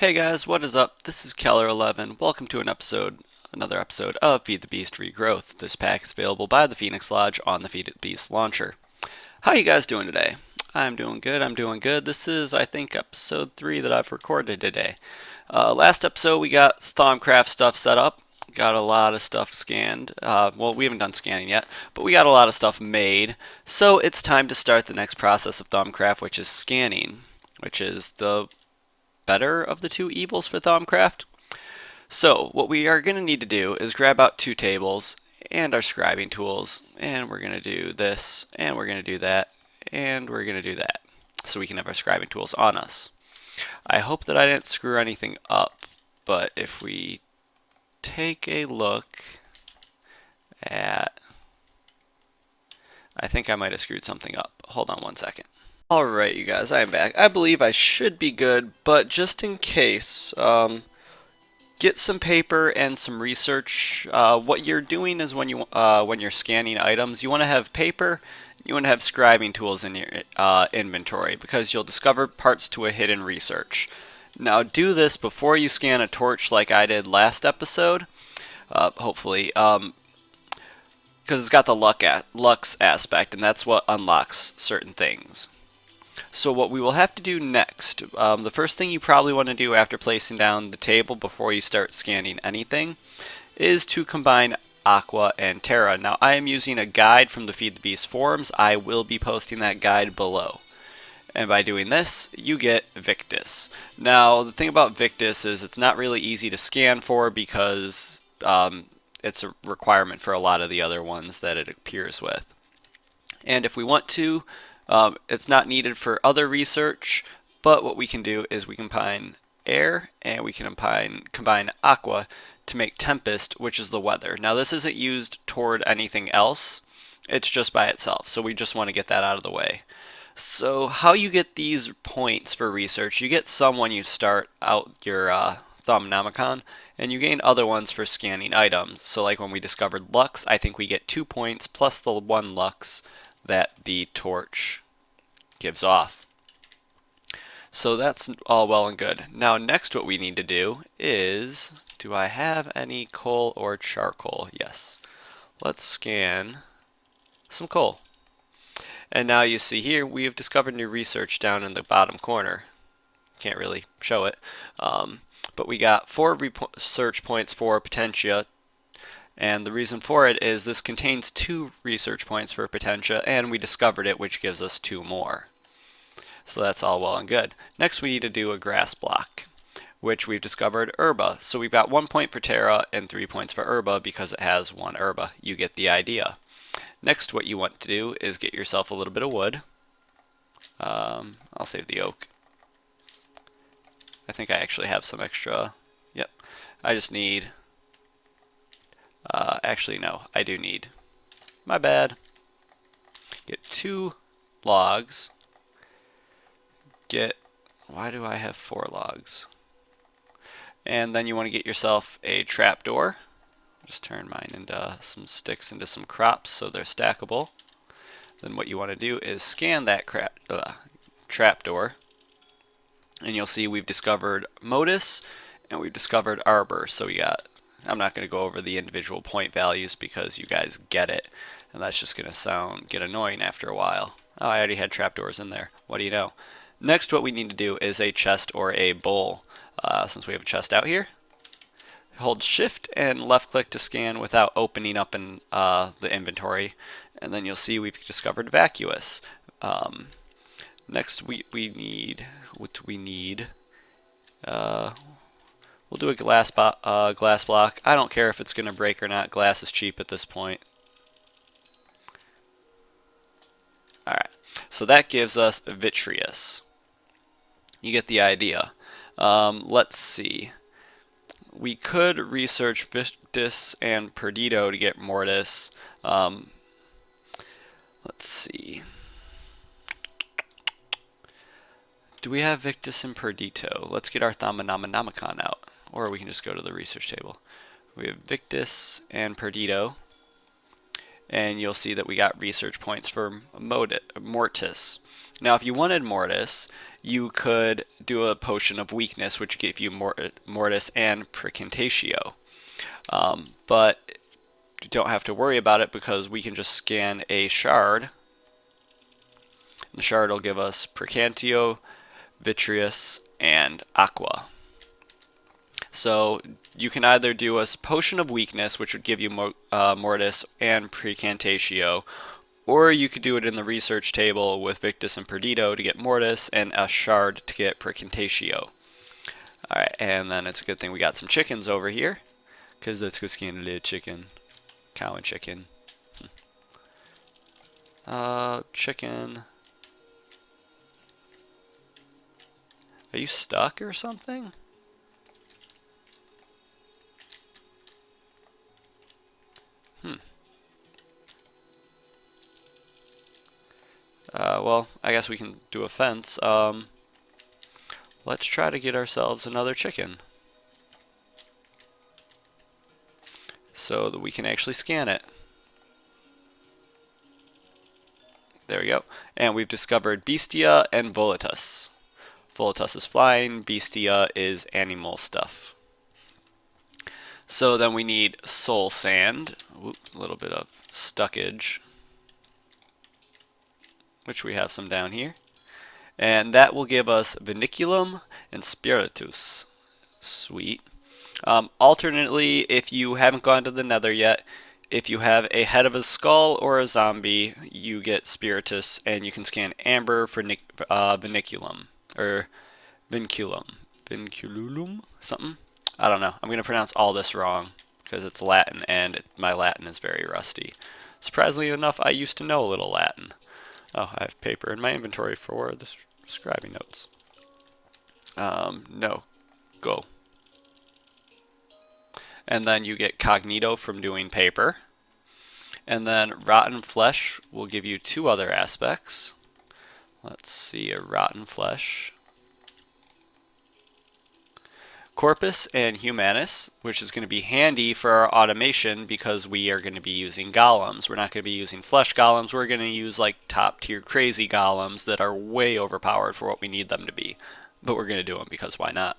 Hey guys, what is up? This is Keller11. Welcome to another episode of Feed the Beast Regrowth. This pack is available by the Phoenix Lodge on the Feed the Beast launcher. How are you guys doing today? I'm doing good. This is, I think, episode 3 that I've recorded today. Last episode we got Thaumcraft stuff set up. Got a lot of stuff scanned. Well, we haven't done scanning yet, but we got a lot of stuff made. So it's time to start the next process of Thaumcraft, which is scanning, which is the better of the two evils for Thaumcraft. So what we are going to need to do is grab out 2 tables and our scribing tools, and we're going to do this, and we're going to do that, and we're going to do that, so we can have our scribing tools on us. I hope that I didn't screw anything up, but if we take a look at, I think I might have screwed something up. Hold on one second. Alright, you guys, I am back. I believe I should be good, but just in case, get some paper and some research. What you're doing is when you're scanning items, you want to have paper, you want to have scribing tools in your inventory, because you'll discover parts to a hidden research. Now do this before you scan a torch like I did last episode, hopefully, because it's got the lux aspect, and that's what unlocks certain things. So what we will have to do next, the first thing you probably want to do after placing down the table before you start scanning anything, is to combine Aqua and Terra. Now I am using a guide from the Feed the Beast forums. I will be posting that guide below. And by doing this, you get Victus. Now the thing about Victus is it's not really easy to scan for because it's a requirement for a lot of the other ones that it appears with. And if we want to, it's not needed for other research, but what we can do is we combine air and we can combine aqua to make tempest, which is the weather. Now this isn't used toward anything else, it's just by itself, so we just want to get that out of the way. So how you get these points for research, you get some when you start out your Thaumcrafts, and you gain other ones for scanning items. So like when we discovered lux, I think we get 2 points plus the 1 lux that the torch gives off. So that's all well and good. Now next what we need to do is, do I have any coal or charcoal? Yes. Let's scan some coal. And now you see here we have discovered new research down in the bottom corner. Can't really show it. But we got 4 research points for Potentia. And the reason for it is this contains 2 research points for Potentia, and we discovered it, which gives us 2 more. So that's all well and good. Next we need to do a grass block, which we've discovered herba. So we've got 1 point for Terra and 3 points for herba because it has 1 herba. You get the idea. Next what you want to do is get yourself a little bit of wood. I'll save the oak. I think I actually have some extra. Yep. I just need... actually, no, I do need. My bad. Get 2 logs. Why do I have 4 logs? And then you want to get yourself a trapdoor. Just turn mine into some sticks into some crops so they're stackable. Then what you want to do is scan that trapdoor. And you'll see we've discovered Mortuus and we've discovered Arbor. So we got... I'm not going to go over the individual point values because you guys get it, and that's just going to get annoying after a while. Oh, I already had trapdoors in there. What do you know? Next, what we need to do is a chest or a bowl. Since we have a chest out here, hold Shift and left click to scan without opening up in the inventory, and then you'll see we've discovered vacuous. Next, we need what do we need? We'll do a glass block. I don't care if it's going to break or not. Glass is cheap at this point. Alright, so that gives us vitreous. You get the idea. Let's see. We could research Victus and Perdito to get Mortuus. Let's see. Do we have Victus and Perdito? Let's get our Thaumcrafts out. Or we can just go to the research table. We have Victus and Perdito. and you'll see that we got research points for Mortuus. Now, if you wanted Mortuus, you could do a potion of weakness, which gave you Mortuus and Praecantatio. But you don't have to worry about it because we can just scan a shard. The shard will give us Praecantatio, Vitreous, and Aqua. So you can either do a potion of weakness, which would give you Mortuus and Praecantatio, or you could do it in the research table with Victus and Perdito to get Mortuus and a shard to get Praecantatio. Alright, and then it's a good thing we got some chickens over here, because let's go scan a little chicken. Cow and chicken. Chicken. Are you stuck or something? Well, I guess we can do a fence. Let's try to get ourselves another chicken, so that we can actually scan it. There we go. And we've discovered Bestia and Volitus. Volitus is flying, Bestia is animal stuff. So then we need soul sand, a little bit of stuckage, which we have some down here. And that will give us Vitium and Spiritus. Sweet. Alternately, if you haven't gone to the Nether yet, if you have a head of a skull or a zombie, you get Spiritus, and you can scan amber for Vitium, or Vinculum, something. I don't know. I'm going to pronounce all this wrong because it's Latin, and my Latin is very rusty. Surprisingly enough, I used to know a little Latin. Oh, I have paper in my inventory for the scribing notes. No. Go. And then you get Cognito from doing paper. And then rotten flesh will give you two other aspects. Let's see, a rotten flesh. Corpus and Humanus, which is going to be handy for our automation because we are going to be using golems. We're not going to be using flesh golems. We're going to use like top tier crazy golems that are way overpowered for what we need them to be. But we're going to do them because why not?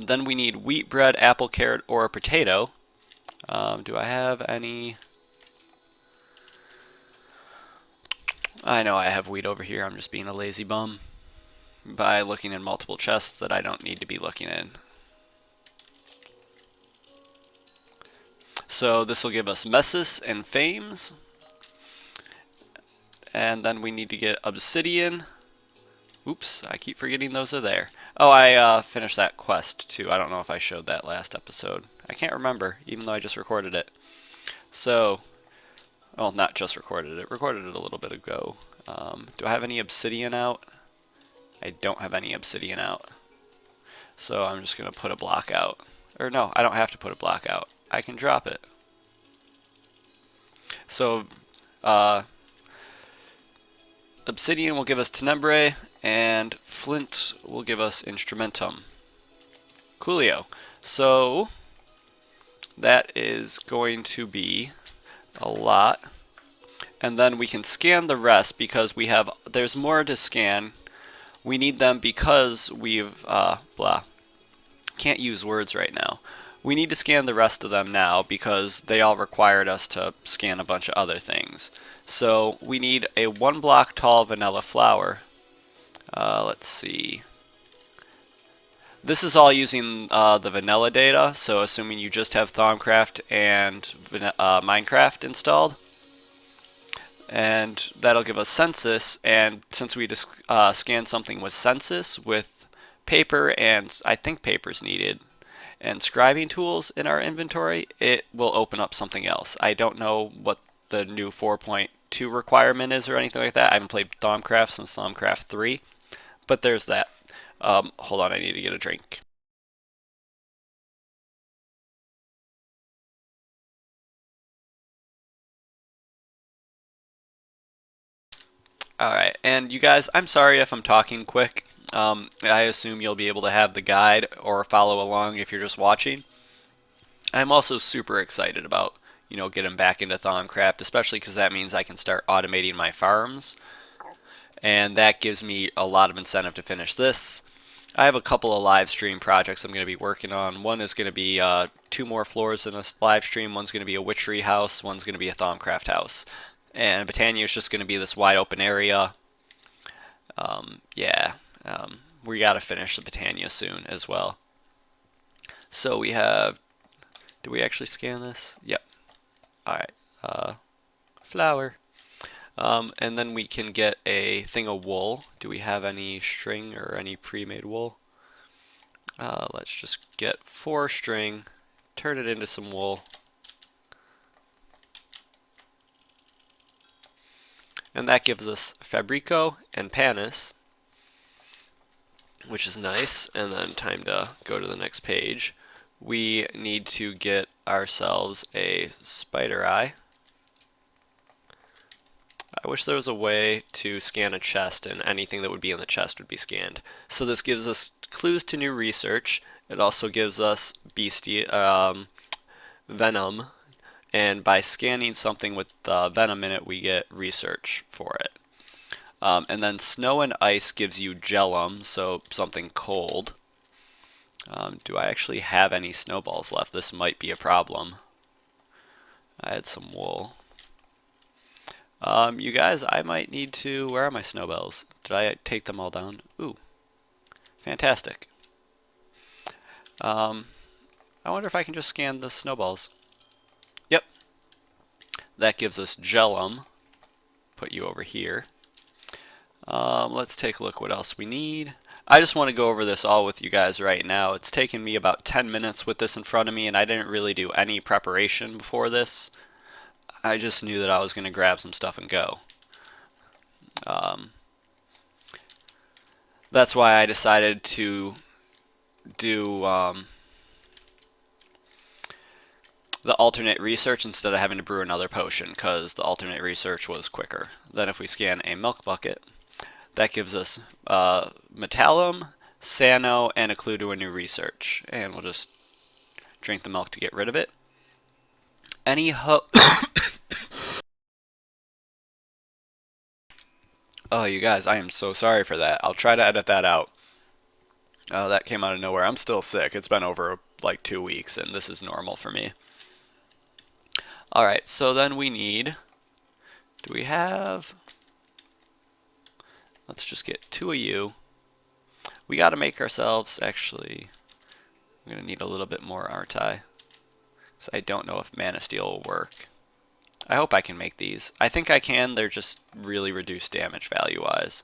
Then we need wheat bread, apple, carrot, or a potato. Do I have any? I know I have wheat over here. I'm just being a lazy bum by looking in multiple chests that I don't need to be looking in. So this will give us Messis and Fames. And then we need to get obsidian. Oops, I keep forgetting those are there. Oh, I finished that quest too. I don't know if I showed that last episode. I can't remember, even though I just recorded it. So, well, not just recorded it. Recorded it a little bit ago. Do I have any obsidian out? I don't have any obsidian out. So I'm just going to put a block out. Or no, I don't have to put a block out. I can drop it. So, obsidian will give us tenebrae, and flint will give us instrumentum. Coolio. So, that is going to be a lot. And then we can scan the rest because there's more to scan. We need them because we've, can't use words right now. We need to scan the rest of them now because they all required us to scan a bunch of other things. So we need a 1 block tall vanilla flower. Let's see. This is all using the vanilla data, so assuming you just have Thaumcraft and Minecraft installed. And that'll give us census, and since we just scan something with census, with paper, and I think paper's needed, and scribing tools in our inventory, it will open up something else. I don't know what the new 4.2 requirement is or anything like that. I haven't played Thaumcraft since Thaumcraft 3, but there's that. Hold on, I need to get a drink. Alright, and you guys, I'm sorry if I'm talking quick. I assume you'll be able to have the guide or follow along if you're just watching. I'm also super excited about get them back into Thaumcraft, especially because that means I can start automating my farms, and that gives me a lot of incentive to finish this. I have a couple of live stream projects I'm going to be working on. One is going to be 2 more floors in a live stream. One's going to be a witchery house. One's going to be a Thaumcraft house. And Botania is just going to be this wide open area. Yeah, we got to finish the Botania soon as well. So we have, do we actually scan this? Yep. Alright, flower. And then we can get a thing of wool. Do we have any string or any pre-made wool? Let's just get 4 string, turn it into some wool. And that gives us Fabrico and Panis, which is nice. And then time to go to the next page. We need to get ourselves a spider eye. I wish there was a way to scan a chest and anything that would be in the chest would be scanned. So this gives us clues to new research. It also gives us venom, and by scanning something with venom in it, we get research for it. And then snow and ice gives you gellum, so something cold. Do I actually have any snowballs left? This might be a problem. I had some wool. You guys, I might need to... Where are my snowballs? Did I take them all down? Ooh. Fantastic. I wonder if I can just scan the snowballs. Yep. That gives us gellum. Put you over here. Let's take a look what else we need. I just want to go over this all with you guys right now. It's taken me about 10 minutes with this in front of me, and I didn't really do any preparation before this. I just knew that I was going to grab some stuff and go. That's why I decided to do the alternate research instead of having to brew another potion, because the alternate research was quicker. Then if we scan a milk bucket, that gives us metallum, sano, and a clue to a new research. And we'll just drink the milk to get rid of it. Any Oh, you guys, I am so sorry for that. I'll try to edit that out. Oh, that came out of nowhere. I'm still sick. It's been over like 2 weeks, and this is normal for me. Alright, so then we need... Do we have... Let's just get 2 of you. We got to make ourselves, actually... I'm going to need a little bit more, aren't I? Because I don't know if Mana Steel will work. I hope I can make these. I think I can. They're just really reduced damage value-wise.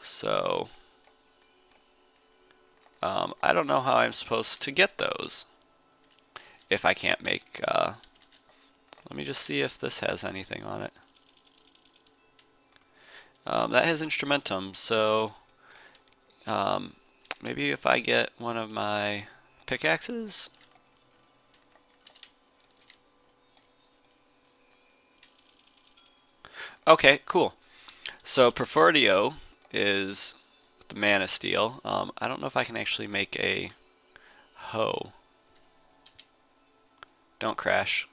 So... I don't know how I'm supposed to get those. If I can't make... let me just see if this has anything on it. That has Instrumentum, so... maybe if I get one of my pickaxes? Okay, cool. So Perfordio is the Mana Steel. I don't know if I can actually make a hoe. Don't crash.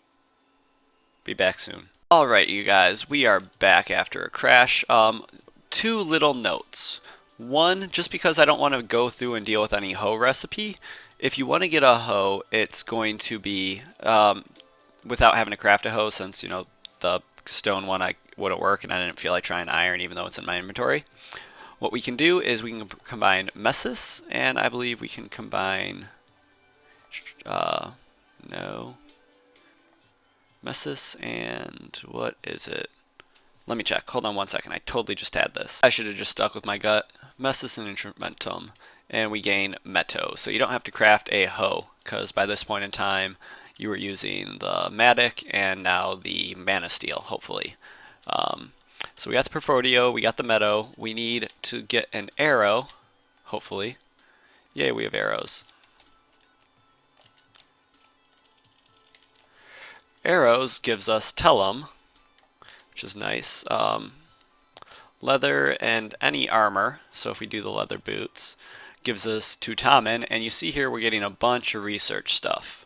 Be back soon. Alright, you guys, we are back after a crash. 2 little notes. One, just because I don't want to go through and deal with any hoe recipe, if you want to get a hoe, it's going to be without having to craft a hoe, since, you know, the stone one wouldn't work and I didn't feel like trying iron even though it's in my inventory. What we can do is we can combine Messis, and I believe we can combine no, Messis and what is it? Let me check. Hold on one second. I totally just had this. I should have just stuck with my gut. Messis+Instrumentum, and we gain Meto. So you don't have to craft a hoe, because by this point in time you were using the Matic and now the Mana Steel, hopefully. So we got the Perfordio, we got the Meto. We need to get an arrow, hopefully. Yay, we have arrows. Arrows gives us Tellum, which is nice. Leather and any armor, so if we do the leather boots, gives us Tutamen, and you see here we're getting a bunch of research stuff.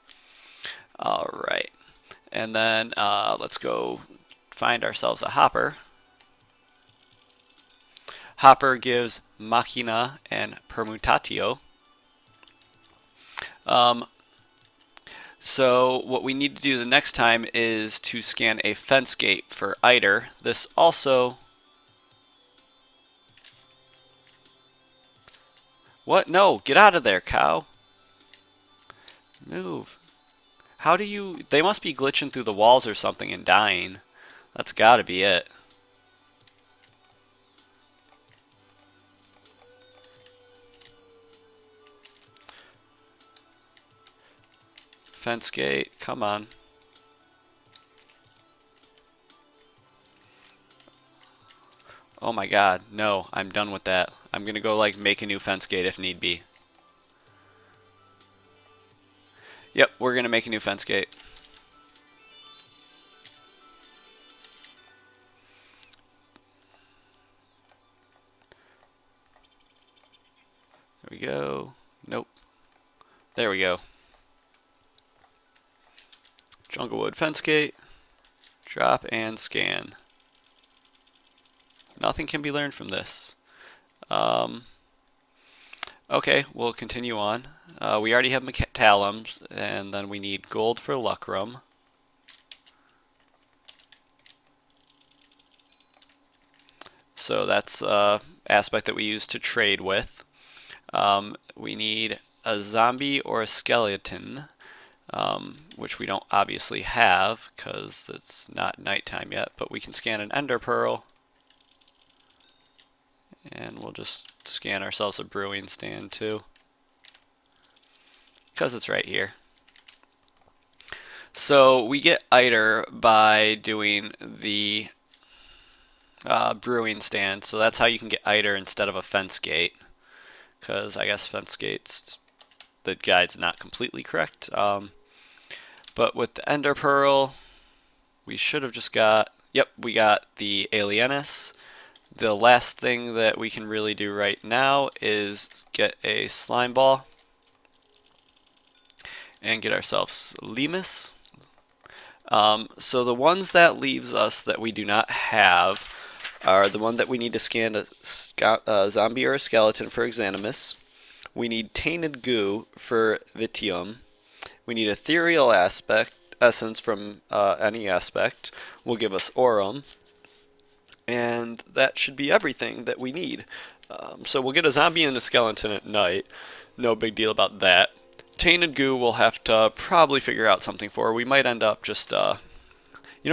Alright, and then let's go find ourselves a hopper. Hopper gives Machina and Permutatio. So what we need to do the next time is to scan a fence gate for Iter. This also... What? No, get out of there, cow. Move. How do you... They must be glitching through the walls or something and dying. That's gotta be it. Fence gate, come on. Oh my god, no, I'm done with that. I'm gonna go like make a new fence gate if need be. Yep, we're gonna make a new fence gate. There we go. Nope. There we go. Junglewood fence gate. Drop and scan. Nothing can be learned from this. Okay, we'll continue on. We already have metallums, and then we need gold for lucrum. So that's aspect that we use to trade with. We need a zombie or a skeleton, which we don't obviously have because it's not nighttime yet, but we can scan an ender pearl. And we'll just scan ourselves a brewing stand too, because it's right here. So we get Iter by doing the brewing stand. So that's how you can get Iter instead of a fence gate, because I guess fence gates, the guide's not completely correct. But with the ender pearl, we should have just got, yep, we got the Alienus. The last thing that we can really do right now is get a slime ball and get ourselves Limus. So the ones that leaves us that we do not have are the one that we need to scan a zombie or a skeleton for Exanimus. We need tainted goo for Vitium. We need ethereal essence from any aspect. Will give us Auram. And that should be everything that we need. So we'll get a zombie and a skeleton at night. No big deal about that. Tainted goo we'll have to probably figure out something for. We might end up just... you know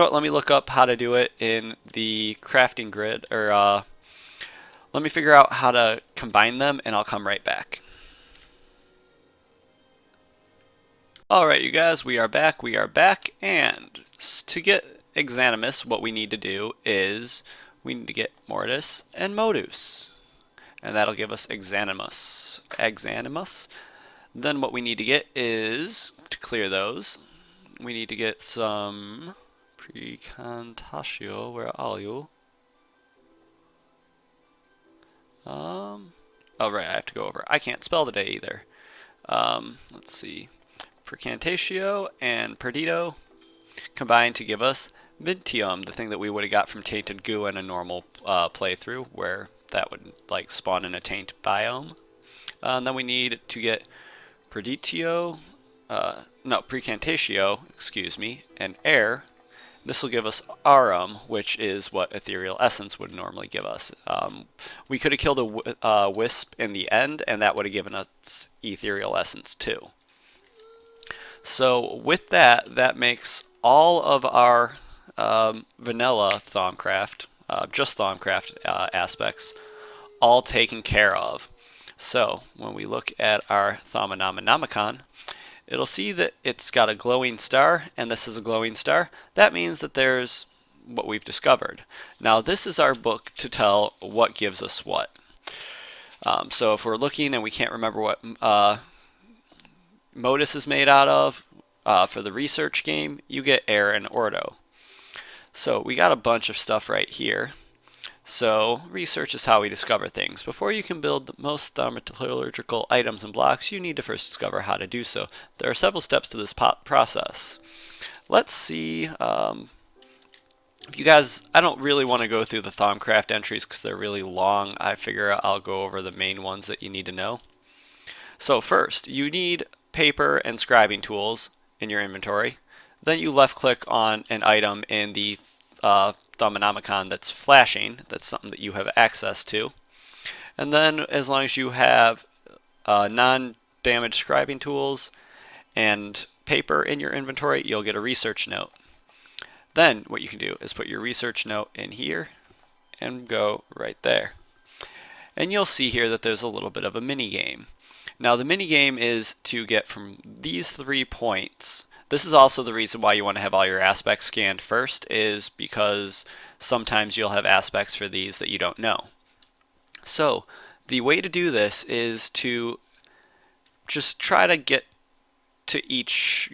what, let me look up how to do it in the crafting grid. Or let me figure out how to combine them and I'll come right back. Alright you guys, we are back, and to get Exanimus, what we need to do is we need to get Mortuus and Mortuus, and that'll give us Exanimus. Then what we need to get is, to clear those, we need to get some Praecantatio. Where are you? Oh right, I have to go over. I can't spell today either. Let's see. Praecantatio+Perdito combined to give us Vitium, the thing that we would have got from tainted goo in a normal playthrough, where that would like spawn in a taint biome. And then we need to get Praecantatio, excuse me, and Aer. This will give us Auram, which is what ethereal essence would normally give us. We could have killed a wisp in the end, and that would have given us ethereal essence too. So with that, that makes all of our vanilla Thaumcraft, just Thaumcraft aspects, all taken care of. So when we look at our Thaumcraft, it'll see that it's got a glowing star, and this is a glowing star. That means that there's what we've discovered. Now this is our book to tell what gives us what. So if we're looking and we can't remember what Mortuus is made out of, for the research game, you get Aer and Ordo. So we got a bunch of stuff right here. So research is how we discover things. Before you can build most thaumaturgical items and blocks, you need to first discover how to do so. There are several steps to this process. Let's see, if you guys, I don't really want to go through the Thaumcraft entries because they're really long. I figure I'll go over the main ones that you need to know. So first, you need paper and scribing tools in your inventory. Then you left click on an item in the Thaumanomicon that's flashing. That's something that you have access to. And then as long as you have non-damaged scribing tools and paper in your inventory, you'll get a research note. Then what you can do is put your research note in here and go right there. And you'll see here that there's a little bit of a mini game. Now the mini game is to get from these 3 points. This is also the reason why you want to have all your aspects scanned first, is because sometimes you'll have aspects for these that you don't know. So the way to do this is to just try to get to each,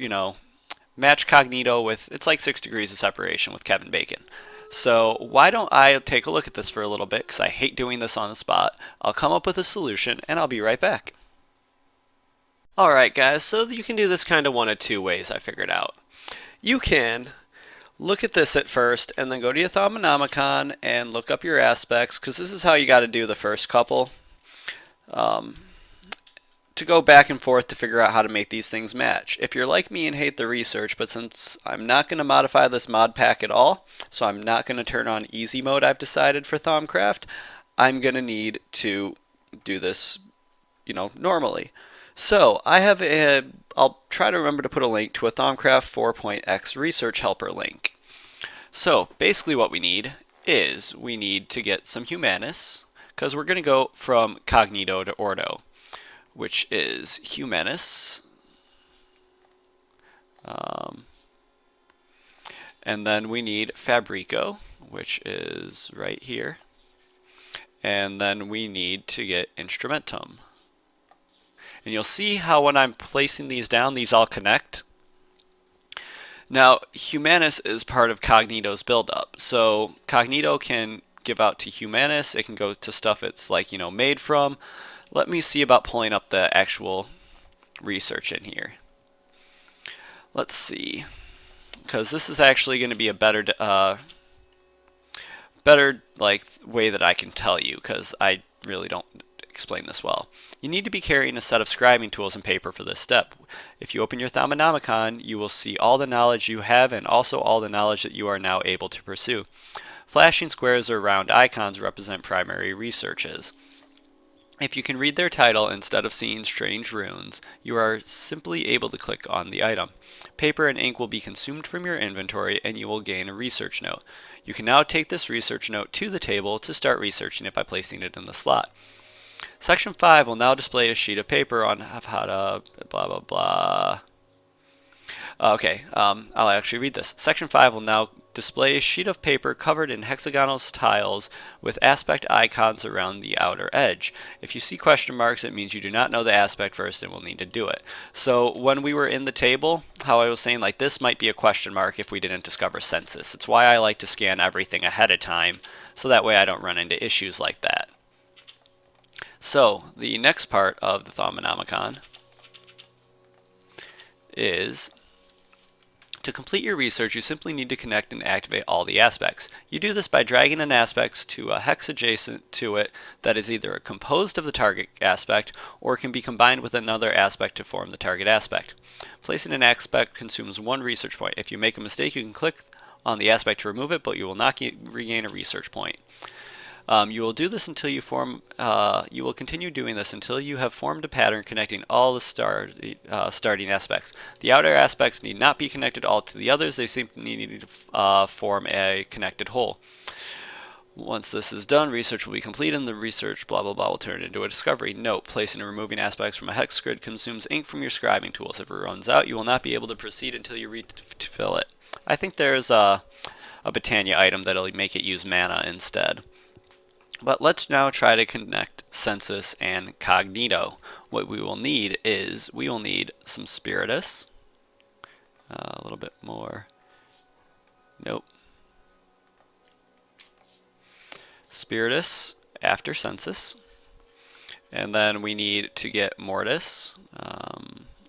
match cognito with, it's like 6 degrees of separation with Kevin Bacon. So why don't I take a look at this for a little bit, because I hate doing this on the spot. I'll come up with a solution and I'll be right back. Alright guys, so you can do this kind of one of 2 ways I figured out. You can look at this at first and then go to your Thaumanomicon and look up your aspects, because this is how you got to do the first couple. To go back and forth to figure out how to make these things match. If you're like me and hate the research, but since I'm not going to modify this mod pack at all, so I'm not going to turn on easy mode, I've decided for Thaumcraft, I'm going to need to do this, normally. So I have I'll try to remember to put a link to a Thaumcraft 4.x research helper link. So basically what we need is we need to get some Humanus, because we're going to go from Cognito to Ordo, which is Humanus. And then we need Fabrico, which is right here. And then we need to get Instrumentum. And you'll see how when I'm placing these down, these all connect. Now, Humanus is part of Cognito's buildup. So Cognito can give out to Humanus. It can go to stuff it's like, made from. Let me see about pulling up the actual research in here. Let's see, because this is actually going to be a better way that I can tell you, because I really don't explain this well. You need to be carrying a set of scribing tools and paper for this step. If you open your Thaumanomicon, you will see all the knowledge you have and also all the knowledge that you are now able to pursue. Flashing squares or round icons represent primary researches. If you can read their title instead of seeing strange runes, you are simply able to click on the item. Paper and ink will be consumed from your inventory and you will gain a research note. You can now take this research note to the table to start researching it by placing it in the slot. Section 5 will now display a sheet of paper on how to blah blah blah. Okay, I'll actually read this. Section 5 will now display a sheet of paper covered in hexagonal tiles with aspect icons around the outer edge. If you see question marks, it means you do not know the aspect first and will need to do it. So when we were in the table, how I was saying, like, this might be a question mark if we didn't discover census. It's why I like to scan everything ahead of time, so that way I don't run into issues like that. So the next part of the Thaumanomicon is, to complete your research, you simply need to connect and activate all the aspects. You do this by dragging an aspect to a hex adjacent to it that is either composed of the target aspect or can be combined with another aspect to form the target aspect. Placing an aspect consumes 1 research point. If you make a mistake, you can click on the aspect to remove it, but you will not regain a research point. You will do this until you form. You will continue doing this until you have formed a pattern connecting all the starting aspects. The outer aspects need not be connected all to the others. They simply need to form a connected whole. Once this is done, research will be complete, and the research blah blah blah will turn into a discovery. Note: placing and removing aspects from a hex grid consumes ink from your scribing tools. If it runs out, you will not be able to proceed until you refill it. I think there's a Britannia item that'll make it use mana instead. But let's now try to connect census and cognito. What we will need is, we will need some spiritus. A little bit more. Nope. Spiritus after census. And then we need to get Mortuus.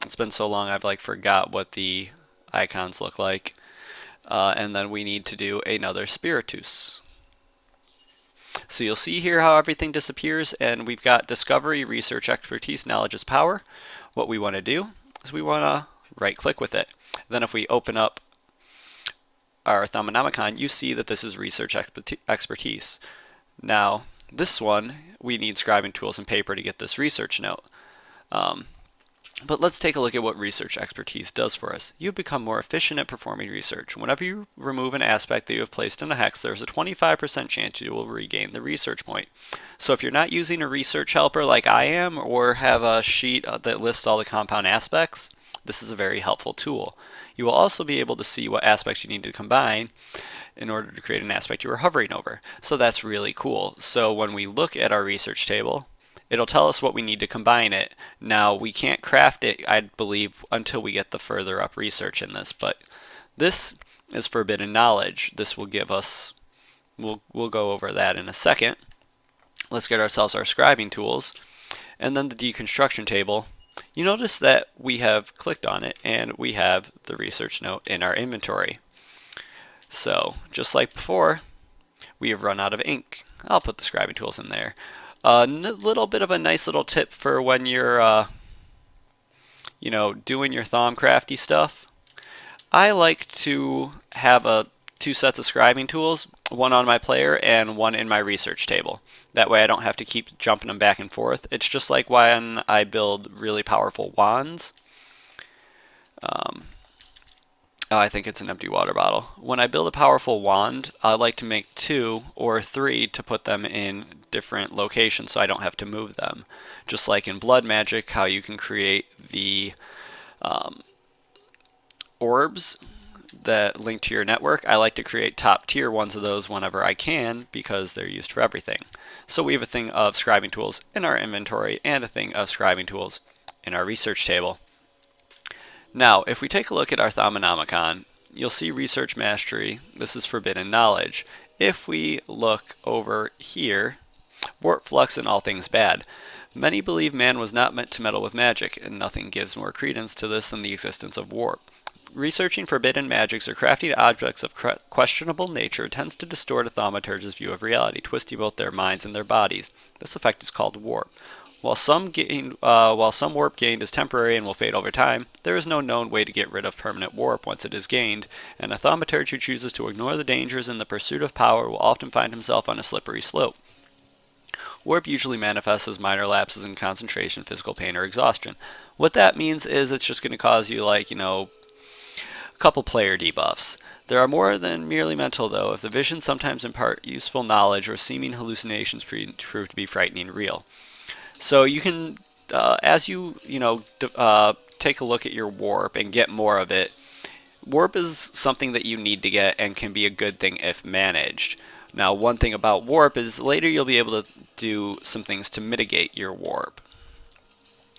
It's been so long I've like forgot what the icons look like. And then we need to do another Spiritus. So you'll see here how everything disappears, and we've got discovery, research, expertise, knowledge is power. What we want to do is we want to right click with it. Then if we open up our Thaumcrafts, you see that this is research expertise. Now this one, we need scribing tools and paper to get this research note. But let's take a look at what research expertise does for us. You've become more efficient at performing research. Whenever you remove an aspect that you have placed in a hex, there's a 25% chance you will regain the research point. So if you're not using a research helper like I am, or have a sheet that lists all the compound aspects, this is a very helpful tool. You will also be able to see what aspects you need to combine in order to create an aspect you are hovering over. So that's really cool. So when we look at our research table, it'll tell us what we need to combine it. Now, we can't craft it, I believe, until we get the further up research in this, but this is forbidden knowledge. This will give us, we'll go over that in a second. Let's get ourselves our scribing tools, and then the deconstruction table. You notice that we have clicked on it, and we have the research note in our inventory. So, just like before, we have run out of ink. I'll put the scribing tools in there. A little bit of a nice little tip for when you're, doing your Thaumcrafty stuff. I like to have two sets of scribing tools, one on my player and one in my research table. That way I don't have to keep jumping them back and forth. It's just like when I build really powerful wands. I think it's an empty water bottle. When I build a powerful wand, I like to make 2 or 3 to put them in different locations so I don't have to move them. Just like in blood magic, how you can create the orbs that link to your network. I like to create top tier ones of those whenever I can because they're used for everything. So we have a thing of scribing tools in our inventory and a thing of scribing tools in our research table. Now, if we take a look at our Thaumcrafts, you'll see Research Mastery. This is Forbidden Knowledge. If we look over here, Warp, Flux, and All Things Bad. Many believe man was not meant to meddle with magic, and nothing gives more credence to this than the existence of warp. Researching forbidden magics or crafting objects of questionable nature tends to distort a thaumaturge's view of reality, twisting both their minds and their bodies. This effect is called warp. While some warp gained is temporary and will fade over time, there is no known way to get rid of permanent warp once it is gained, and a thaumaturge who chooses to ignore the dangers in the pursuit of power will often find himself on a slippery slope. Warp usually manifests as minor lapses in concentration, physical pain, or exhaustion. What that means is it's just going to cause you, a couple player debuffs. There are more than merely mental, though, if the visions sometimes impart useful knowledge or seeming hallucinations prove to be frightening real. So you can, as you take a look at your warp and get more of it, warp is something that you need to get and can be a good thing if managed. Now, one thing about warp is later you'll be able to do some things to mitigate your warp.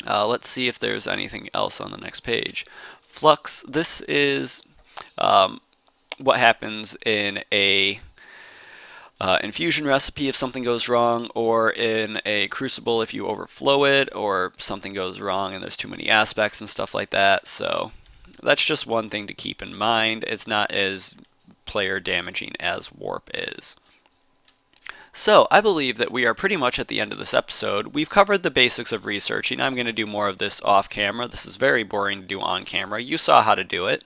Let's see if there's anything else on the next page. Flux, this is what happens in a infusion recipe if something goes wrong, or in a crucible if you overflow it, or something goes wrong and there's too many aspects and stuff like that. So that's just one thing to keep in mind. It's not as player damaging as warp is. So I believe that we are pretty much at the end of this episode. We've covered the basics of researching. I'm going to do more of this off camera. This is very boring to do on camera. You saw how to do it.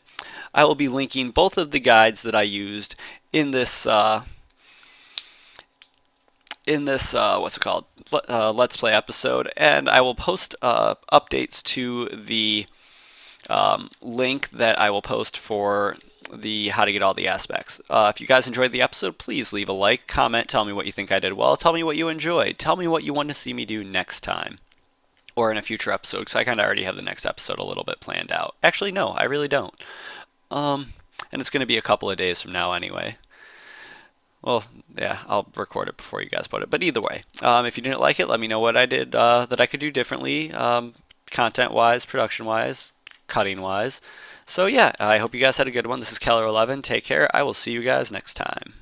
I will be linking both of the guides that I used in this Let's Play episode, and I will post updates to the link that I will post for the how to get all the aspects. If you guys enjoyed the episode, please leave a like, comment, tell me what you think I did well, tell me what you enjoyed, tell me what you want to see me do next time, or in a future episode, because I kind of already have the next episode a little bit planned out. Actually, no, I really don't. And it's going to be a couple of days from now anyway. Well, yeah, I'll record it before you guys put it. But either way, if you didn't like it, let me know what I did that I could do differently, content-wise, production-wise, cutting-wise. So yeah, I hope you guys had a good one. This is Keller11. Take care. I will see you guys next time.